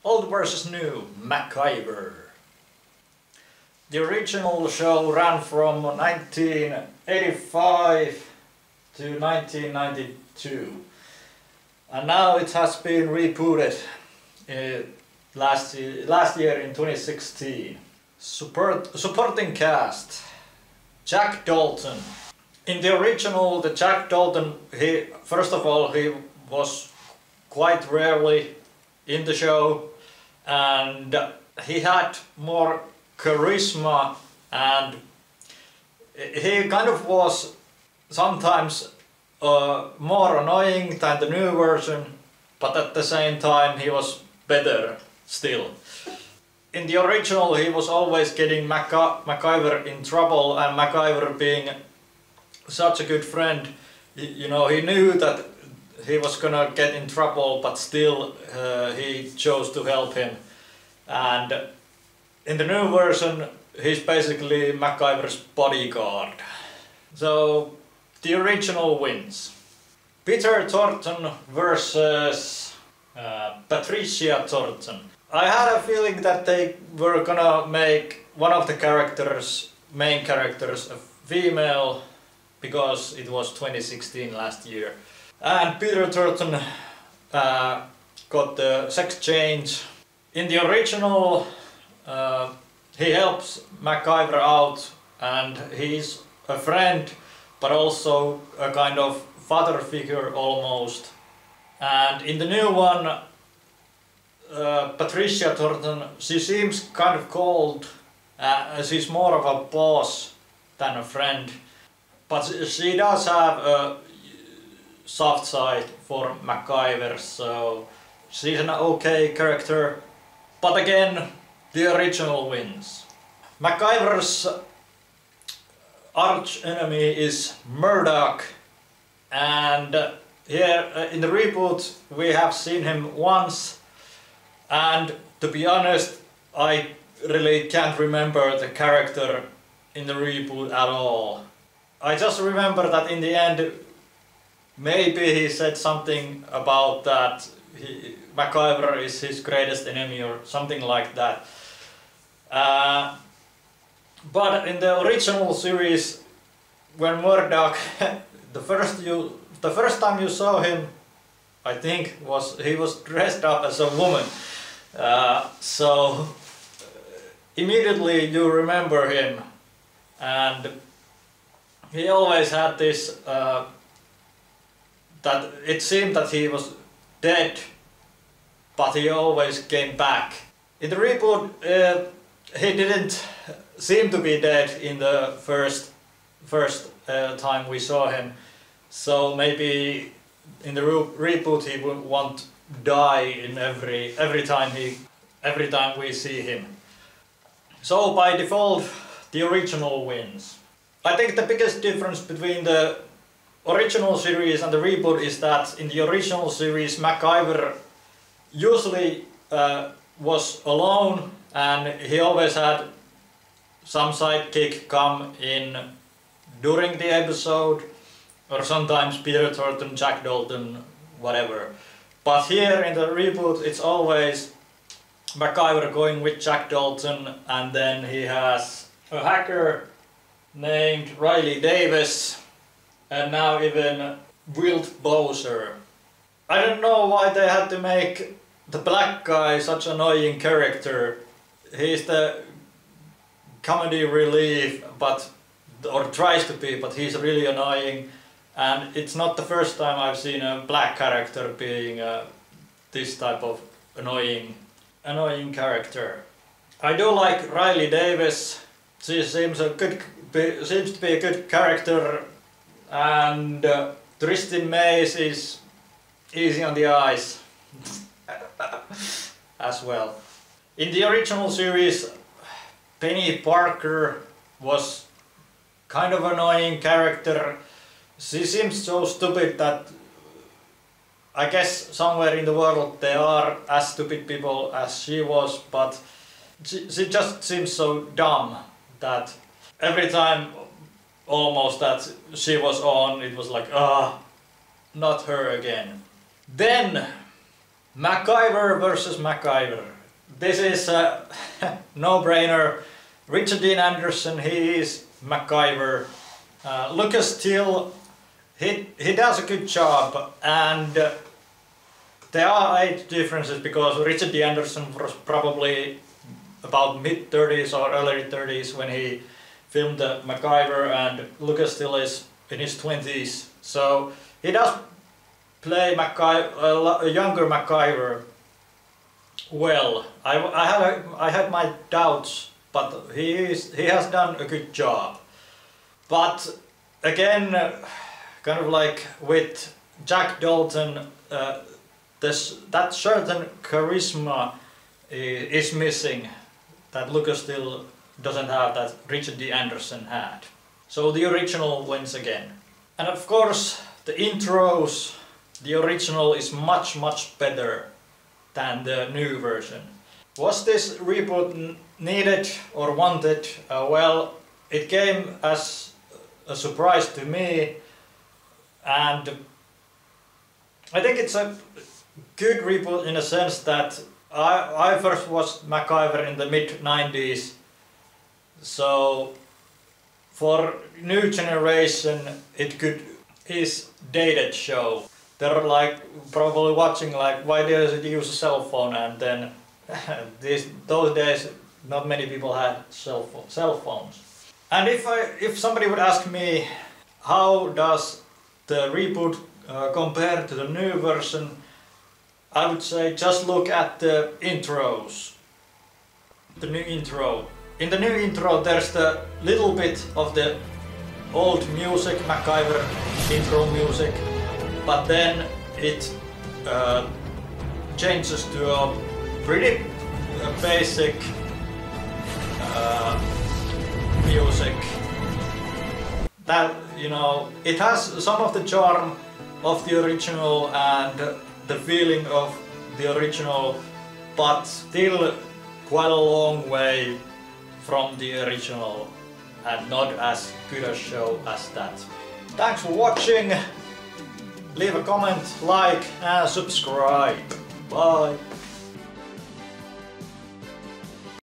Old versus new, MacIver. The original show ran from 1985 to 1992, and now it has been rebooted last year in 2016. Supporting cast: Jack Dalton. In the original, the Jack Dalton, first of all, he was quite rarely in the show, and he had more charisma, and he kind of was sometimes more annoying than the new version, but at the same time he was better still. In the original, he was always getting McIver in trouble, and McIver, being such a good friend, you know, he knew that he was gonna get in trouble, but still he chose to help him. And in the new version, he's basically McIver's bodyguard. So the original wins. Peter Thornton versus Patricia Thornton. I had a feeling that they were gonna make one of the main characters a female, because it was 2016 last year. And Peter Thornton got the sex change. In the original, he helps McIver out, and he's a friend, but also a kind of father figure almost. And in the new one, Patricia Thornton, she seems kind of cold. She's more of a boss than a friend, but she does have a soft side for McIver, so she's an okay character. But again, the original wins. McIver's arch enemy is Murdock, and here in the reboot we have seen him once, and to be honest, I really can't remember the character in the reboot at all. I just remember that in the end maybe he said something about that McIver is his greatest enemy or something like that. But in the original series, when Murdock, the first time you saw him, I think he was dressed up as a woman. So immediately you remember him, and he always had this that it seemed that he was dead, but he always came back. In the reboot, he didn't seem to be dead in the first time we saw him, so maybe in the reboot he won't die in every time we see him. So by default, the original wins. I think the biggest difference between the original series and the reboot is that in the original series McIver usually was alone, and he always had some sidekick come in during the episode, or sometimes Peter Thornton, Jack Dalton, whatever. But here in the reboot it's always McIver going with Jack Dalton, and then he has a hacker named Riley Davis, and now even Wilt Bowser. I don't know why they had to make the black guy such an annoying character. He's the comedy relief, or tries to be, but he's really annoying. And it's not the first time I've seen a black character being this type of annoying character. I do like Riley Davis. She seems to be a good character, and Tristan Mays is easy on the eyes as well. In the original series, Penny Parker was kind of annoying character. She seems so stupid that I guess somewhere in the world there are as stupid people as she was, but she just seems so dumb that every time almost that she was on, it was like, not her again. Then MacGyver versus McIver. this is a no-brainer. Richard Dean Anderson, he is MacGyver. Lucas Till, he does a good job, and there are age differences because Richard Dean Anderson was probably about mid-30s or early 30s when he filmed the MacGyver, and Lucas Till is in his 20s. So he does play a younger MacGyver well. I had my doubts, but he has done a good job. But again, kind of like with Jack Dalton, that certain charisma is missing that Lucas still doesn't have, that Richard D. Anderson had. So the original wins again. And of course, the intros, the original is much better than the new version. Was this reboot needed or wanted? Well, it came as a surprise to me, and I think it's a good reboot in a sense that I first watched MacIver in the mid-90s, so for new generation it is dated show. They're like probably watching like, why does it use a cell phone? And then those days not many people had cell phones. And if somebody would ask me how does the reboot compare to the new version, I would say just look at the intros. The new intro. In the new intro there's the little bit of the old music, MacIver intro music, but then it changes to a pretty basic music. That, you know, it has some of the charm of the original and the feeling of the original, but still quite a long way from the original and not as good a show as that. Thanks for watching. Leave a comment, like and subscribe. Bye.